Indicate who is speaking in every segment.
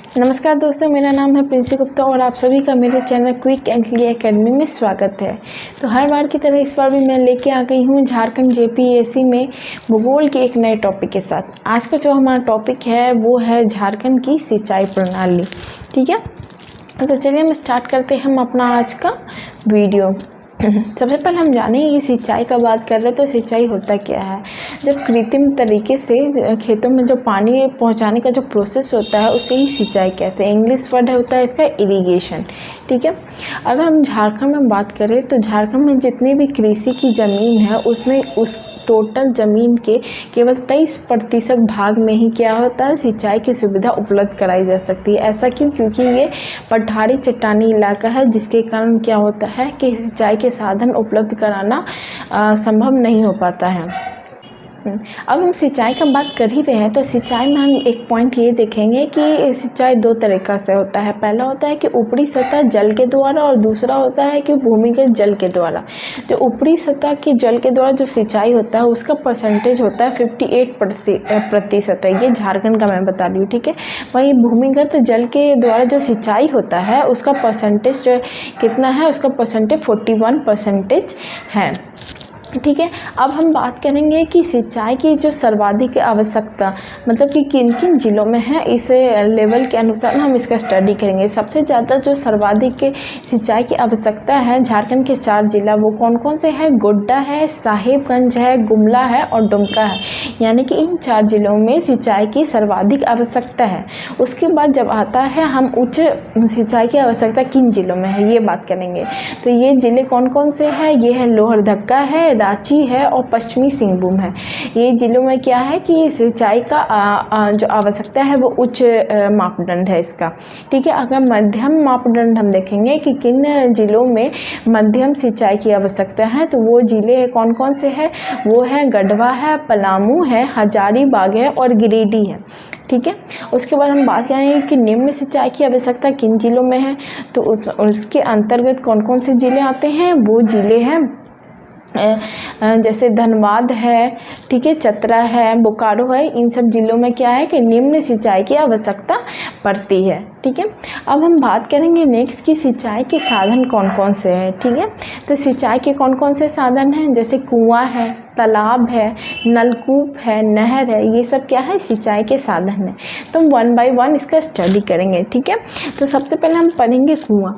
Speaker 1: नमस्कार दोस्तों, मेरा नाम है प्रिंसी गुप्ता और आप सभी का मेरे channel quick and clear academy में स्वागत है। तो हर बार की तरह इस बार भी मैं लेके आ गई हूँ झारखंड जेपीएससी में भूगोल के एक नए टॉपिक के साथ। आज का जो हमारा टॉपिक है वो है झारखंड की सिंचाई प्रणाली। ठीक है, तो चलिए हम स्टार्ट करते हैं अपना आज का वीडियो। सबसे पहले हम जानेंगे कि सिंचाई का बात कर रहे हैं तो सिंचाई होता क्या है। जब कृत्रिम तरीके से खेतों में जो पानी पहुंचाने का जो प्रोसेस होता है उसे ही सिंचाई कहते हैं। इंग्लिश वर्ड होता है इसका इरिगेशन। ठीक है, अगर हम झारखंड में बात करें तो झारखंड में जितनी भी कृषि की ज़मीन है उसमें उस टोटल ज़मीन के केवल 23% भाग में ही क्या होता है, सिंचाई की सुविधा उपलब्ध कराई जा सकती है। ऐसा क्यों? क्योंकि ये पठारी चट्टानी इलाका है, जिसके कारण क्या होता है कि सिंचाई के साधन उपलब्ध कराना संभव नहीं हो पाता है। अब हम सिंचाई का बात कर ही रहे हैं तो सिंचाई में हम एक पॉइंट ये देखेंगे कि सिंचाई दो तरीक़ा से होता है। पहला होता है कि ऊपरी सतह जल के द्वारा और दूसरा होता है कि भूमिगत जल के द्वारा। जो ऊपरी सतह के जल के द्वारा जो सिंचाई होता है उसका परसेंटेज होता है 58% है। ये झारखंड का मैं बता रही हूँ। ठीक है, वहीं भूमिगत जल के द्वारा जो सिंचाई होता है उसका परसेंटेज कितना है, उसका परसेंटेज 41% है। ठीक है, अब हम बात करेंगे कि सिंचाई की जो सर्वाधिक आवश्यकता मतलब कि किन किन ज़िलों में है, इस लेवल के अनुसार हम इसका स्टडी करेंगे। सबसे ज़्यादा जो सर्वाधिक सिंचाई की आवश्यकता है झारखंड के 4 ज़िला वो कौन कौन से हैं? गोड्डा है, साहिबगंज है, गुमला है और दुमका है। यानी कि इन 4 ज़िलों में सिंचाई की सर्वाधिक आवश्यकता है। उसके बाद जब आता है हम उच्च सिंचाई की आवश्यकता किन ज़िलों में है ये बात करेंगे। तो ये ज़िले कौन कौन से हैं? ये है लोहरदगा है, रांची है और पश्चिमी सिंहभूम है। ये जिलों में क्या है कि सिंचाई का जो आवश्यकता है वो उच्च मापदंड है इसका। ठीक है, अगर मध्यम मापदंड हम देखेंगे कि किन जिलों में मध्यम सिंचाई की आवश्यकता है तो वो जिले कौन कौन से हैं? वो है गढ़वा है, पलामू है, हजारीबाग है और गिरिडीह है। ठीक है, उसके बाद हम बात करेंगे कि निम्न सिंचाई की आवश्यकता किन जिलों में है। तो उसके अंतर्गत कौन कौन से जिले आते हैं? वो जिले हैं जैसे धनबाद है, ठीक है, चतरा है, बोकारो है। इन सब ज़िलों में क्या है कि निम्न सिंचाई की आवश्यकता पड़ती है। ठीक है, अब हम बात करेंगे नेक्स्ट की सिंचाई के साधन कौन कौन से हैं। ठीक है, तो सिंचाई के कौन कौन से साधन हैं? जैसे कुआं है, तालाब है, नलकूप है, नहर है। ये सब क्या है? सिंचाई के साधन है। तो हम 1 बाय 1 इसका स्टडी करेंगे। ठीक है, तो सबसे पहले हम पढ़ेंगे कुआं।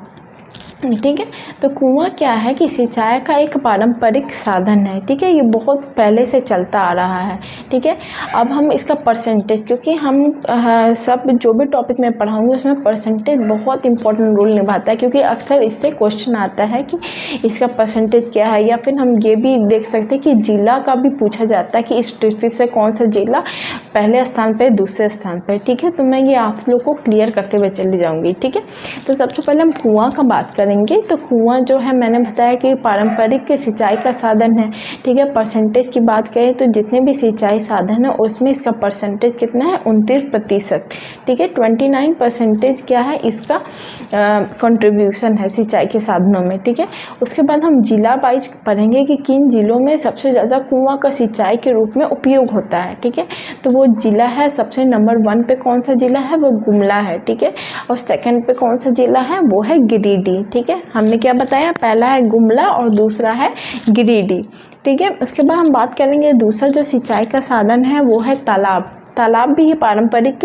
Speaker 1: ठीक है, तो कुआं क्या है कि सिंचाई का एक पारंपरिक साधन है। ठीक है, ये बहुत पहले से चलता आ रहा है। ठीक है, अब हम इसका परसेंटेज, क्योंकि हम सब जो भी टॉपिक मैं पढ़ाऊंगी उसमें परसेंटेज बहुत इंपॉर्टेंट रोल निभाता है, क्योंकि अक्सर इससे क्वेश्चन आता है कि इसका परसेंटेज क्या है। या फिर हम ये भी देख सकते हैं कि जिला का भी पूछा जाता है कि इस डिस्ट्रिक्ट से कौन सा जिला पहले स्थान पर, दूसरे स्थान पर। ठीक है, तो मैं ये आप लोग को क्लियर करते हुए चली जाऊँगी। ठीक है, तो सबसे पहले हम कुआं का बात करेंगे। तो कुआं जो है मैंने बताया कि पारंपरिक सिंचाई का साधन है। ठीक है, परसेंटेज की बात करें तो जितने भी सिंचाई साधन है उसमें इसका परसेंटेज कितना है? 29%। ठीक है, 29% क्या है इसका कंट्रीब्यूशन है सिंचाई के साधनों में। ठीक है, उसके बाद हम जिला वाइज पढ़ेंगे कि किन जिलों में सबसे ज़्यादा कुआं का सिंचाई के रूप में उपयोग होता है। ठीक है, तो वो जिला है सबसे नंबर 1 पे कौन सा जिला है? वो गुमला है। ठीक है, और सेकंड पे कौन सा जिला है? वो है गिरिडीह। ठीक है, हमने क्या बताया? पहला है गुमला और दूसरा है गिरिडीह। ठीक है, उसके बाद हम बात करेंगे दूसरा जो सिंचाई का साधन है वो है तालाब। तालाब भी पारंपरिक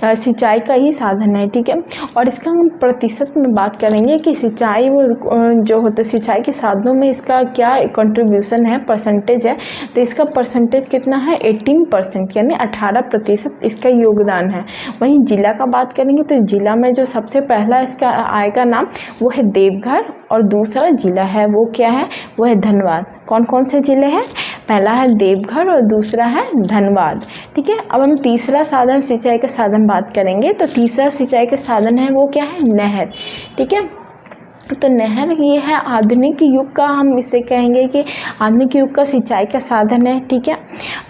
Speaker 1: सिंचाई का ही साधन है। ठीक है, और इसका हम प्रतिशत में बात करेंगे कि सिंचाई जो होता है सिंचाई के साधनों में इसका क्या कंट्रीब्यूशन है, परसेंटेज है। तो इसका परसेंटेज कितना है? 18%, यानी 18% इसका योगदान है। वहीं जिला का बात करेंगे तो जिला में जो सबसे पहला इसका आएगा नाम वो है देवघर और दूसरा जिला है वो क्या है? वो है धनबाद। कौन कौन से ज़िले हैं? पहला है देवघर और दूसरा है धनबाद। ठीक है, अब हम तीसरा साधन सिंचाई का साधन बात करेंगे। तो तीसरा सिंचाई का साधन है वो क्या है? नहर। ठीक है, तो नहर ये है आधुनिक युग का, हम इसे कहेंगे कि आधुनिक युग का सिंचाई का साधन है। ठीक है,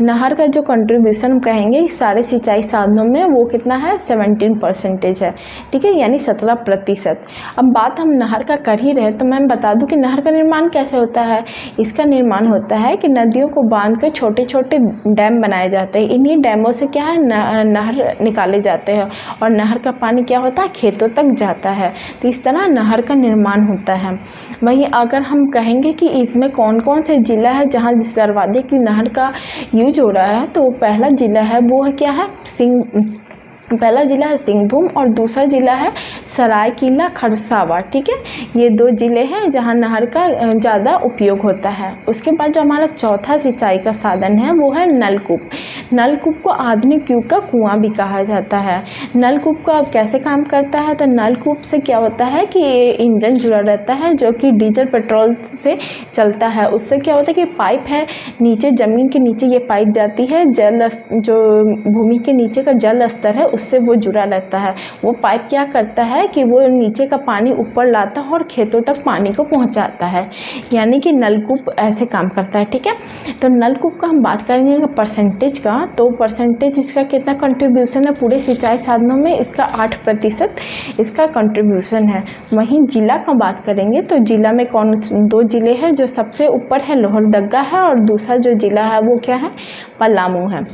Speaker 1: नहर का जो कंट्रीब्यूशन कहेंगे सारे सिंचाई साधनों में वो कितना है 17% है। ठीक है, यानी 17%। अब बात हम नहर का कर ही रहे तो मैं बता दूं कि नहर का निर्माण कैसे होता है। इसका निर्माण होता है कि नदियों को बांध कर छोटे छोटे डैम बनाए जाते हैं। इन्हीं डैमों से क्या है नहर निकाले जाते हैं और नहर का पानी क्या होता है खेतों तक जाता है। तो इस तरह नहर का निर्माण होता है। वहीं अगर हम कहेंगे कि इसमें कौन कौन से ज़िला है जहाँ सर्वाधिक नहर का यूज हो रहा है, तो पहला ज़िला है वो है क्या है पहला ज़िला है सिंहभूम और दूसरा ज़िला है सरायकेला खरसावां। ठीक है, ये 2 ज़िले हैं जहां नहर का ज़्यादा उपयोग होता है। उसके बाद जो हमारा चौथा सिंचाई का साधन है वो है नलकूप। नलकूप को आधुनिक युग का कुआं भी कहा जाता है। नलकूप का कैसे काम करता है, तो नलकूप से क्या होता है कि इंजन जुड़ा रहता है जो कि डीजल पेट्रोल से चलता है। उससे क्या होता है कि पाइप है नीचे, ज़मीन के नीचे ये पाइप जाती है, जो भूमि के नीचे का जल स्तर है उससे वो जुड़ा रहता है। वो पाइप क्या करता है कि वो नीचे का पानी ऊपर लाता है और खेतों तक पानी को पहुंचाता है, यानी कि नलकूप ऐसे काम करता है। ठीक है, तो नलकूप का हम बात करेंगे परसेंटेज का, तो परसेंटेज इसका कितना कंट्रीब्यूशन है पूरे सिंचाई साधनों में, इसका 8% इसका कंट्रीब्यूशन है। वहीं जिला का बात करेंगे तो जिला में कौन 2 ज़िले हैं, जो सबसे ऊपर है लोहरदगा है और दूसरा जो ज़िला है वो क्या है पलामू है।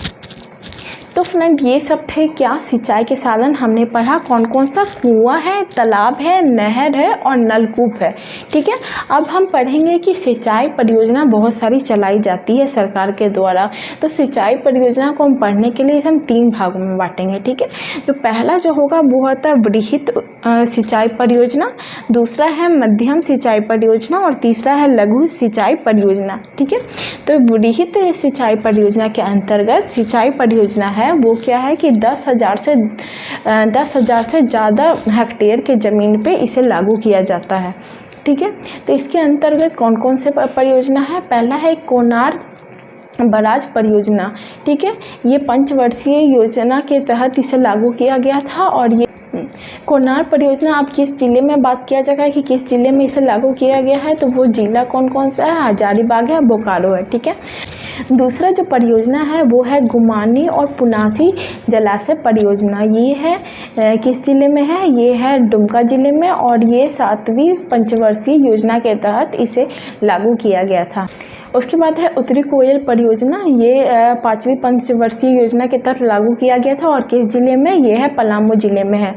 Speaker 1: तो फ्रेंड ये सब थे क्या सिंचाई के साधन, हमने पढ़ा कौन कौन सा कुआं है, तालाब है, नहर है और नलकूप है। ठीक है, अब हम पढ़ेंगे कि सिंचाई परियोजना बहुत सारी चलाई जाती है सरकार के द्वारा। तो सिंचाई परियोजना को हम पढ़ने के लिए हम 3 भागों में बांटेंगे। ठीक है, तो पहला जो होगा वो होता है वृहत सिंचाई परियोजना, दूसरा है मध्यम सिंचाई परियोजना और तीसरा है लघु सिंचाई परियोजना। ठीक है, तो वृहत सिंचाई परियोजना के अंतर्गत सिंचाई परियोजना है वो क्या है कि 10,000 से ज़्यादा हेक्टेयर के ज़मीन पे इसे लागू किया जाता है। ठीक है, तो इसके अंतर्गत कौन कौन से परियोजना है, पहला है कोनार बराज परियोजना। ठीक है, ये 5 वर्षीय योजना के तहत इसे लागू किया गया था। और ये कोनार परियोजना अब किस ज़िले में बात किया जाएगा कि किस ज़िले में इसे लागू किया गया है, तो वो ज़िला कौन कौन सा है, हजारीबाग है, बोकारो है। ठीक है, दूसरा जो परियोजना है वो है गुमानी और पुनासी जलाशय परियोजना। ये है किस ज़िले में है, ये है दुमका ज़िले में और ये 7वीं पंचवर्षीय योजना के तहत इसे लागू किया गया था। उसके बाद है उत्तरी कोयल परियोजना, ये 5वीं पंचवर्षीय योजना के तहत लागू किया गया था और किस ज़िले में, ये है पलामू ज़िले में है।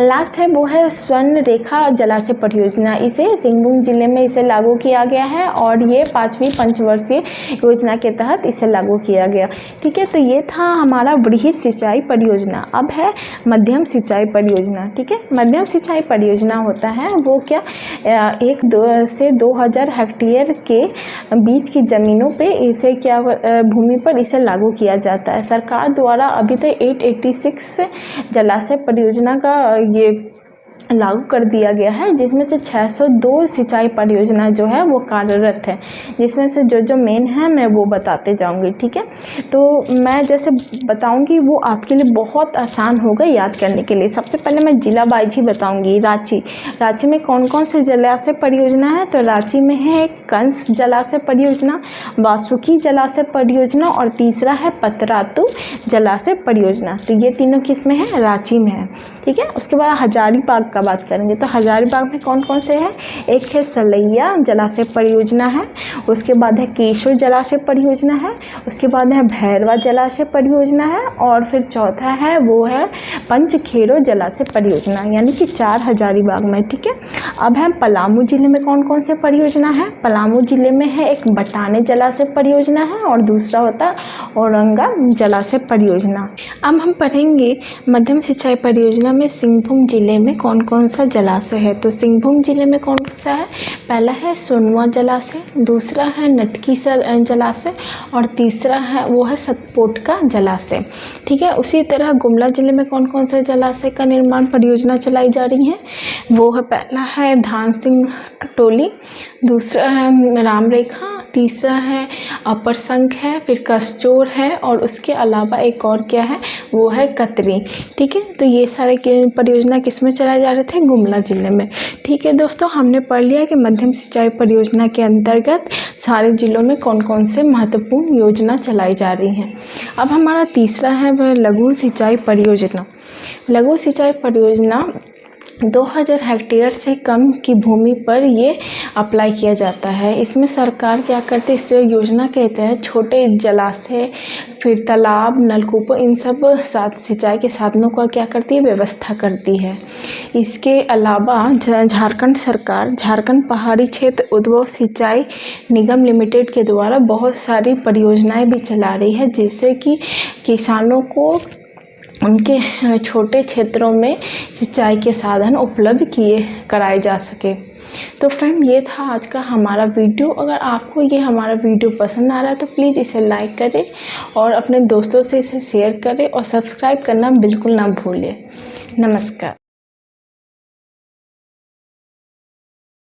Speaker 1: लास्ट है वो है स्वर्ण रेखा जलाशय परियोजना, इसे सिंहभूम ज़िले में इसे लागू किया गया है और ये 5वीं पंचवर्षीय योजना के तहत इसे लागू किया गया। ठीक है, तो ये था हमारा वृहत सिंचाई परियोजना। अब है मध्यम सिंचाई परियोजना। ठीक है, मध्यम सिंचाई परियोजना होता है वो क्या 1 से 2,000 हेक्टेयर के बीच की ज़मीनों पे इसे क्या भूमि पर इसे लागू किया जाता है। सरकार द्वारा अभी तक 886 जलाशय परियोजना का ये लागू कर दिया गया है, जिसमें से 602 सिंचाई परियोजना जो है वो कार्यरत है, जिसमें से जो मेन है मैं वो बताते जाऊंगी। ठीक है, तो मैं जैसे बताऊंगी वो आपके लिए बहुत आसान होगा याद करने के लिए। सबसे पहले मैं जिला वाइज ही बताऊंगी। रांची में कौन कौन से जलाशय परियोजना है, तो रांची में है कंस जलाशय परियोजना, वासुकी जलाशय परियोजना और तीसरा है पतरातू जलाशय परियोजना। तो ये तीनों किस में है, रांची में है। ठीक है, उसके बाद हजारीबाग का बात करेंगे तो हजारीबाग में कौन कौन से हैं, एक है सलैया जलाशय परियोजना है, उसके बाद है केशोर जलाशय परियोजना है, उसके बाद है भैरवा जलाशय परियोजना है और फिर चौथा है वो है पंचखेड़ो जलाशय परियोजना, यानी कि 4 हजारीबाग में। ठीक है, अब है पलामू ज़िले में कौन कौन से परियोजना है, पलामू ज़िले में है एक बटाने जलाशय परियोजना है और दूसरा होता है औरंगा जलाशय परियोजना। अब हम पढ़ेंगे मध्यम सिंचाई परियोजना में सिंहभूम ज़िले में कौन कौन सा जलाशय है। तो सिंहभूम ज़िले में कौन सा है, पहला है सोनवा जलाशय, दूसरा है नटकी जलाशय और तीसरा है वो है सतपोटका जलाशय। ठीक है, उसी तरह गुमला ज़िले में कौन कौन से जलाशय का निर्माण परियोजना चलाई जा रही है, वो है पहला है धान सिंह टोली, दूसरा है राम रेखा, तीसरा है अपर संख है, फिर कसचोर है और उसके अलावा एक और क्या है वो है कतरी। ठीक है, तो ये सारे परियोजना किस में चलाए जा रहे थे, गुमला ज़िले में। ठीक है दोस्तों, हमने पढ़ लिया कि मध्यम सिंचाई परियोजना के अंतर्गत सारे ज़िलों में कौन कौन से महत्वपूर्ण योजना चलाई जा रही हैं। अब हमारा तीसरा है वह लघु सिंचाई परियोजना। लघु सिंचाई परियोजना 2000 हेक्टेयर से कम की भूमि पर ये अप्लाई किया जाता है। इसमें सरकार क्या करती है, इस योजना के तहत छोटे जलाशय, फिर तालाब, नलकूपों, इन सब सिंचाई के साधनों का क्या करती है, व्यवस्था करती है। इसके अलावा झारखंड सरकार झारखंड पहाड़ी क्षेत्र उद्भव सिंचाई निगम लिमिटेड के द्वारा बहुत सारी परियोजनाएं भी चला रही है, जिससे कि किसानों को उनके छोटे क्षेत्रों में सिंचाई के साधन उपलब्ध कराए जा सके। तो फ्रेंड, ये था आज का हमारा वीडियो। अगर आपको ये हमारा वीडियो पसंद आ रहा है तो प्लीज़ इसे लाइक करें और अपने दोस्तों से इसे शेयर करें और सब्सक्राइब करना बिल्कुल ना भूलें। नमस्कार।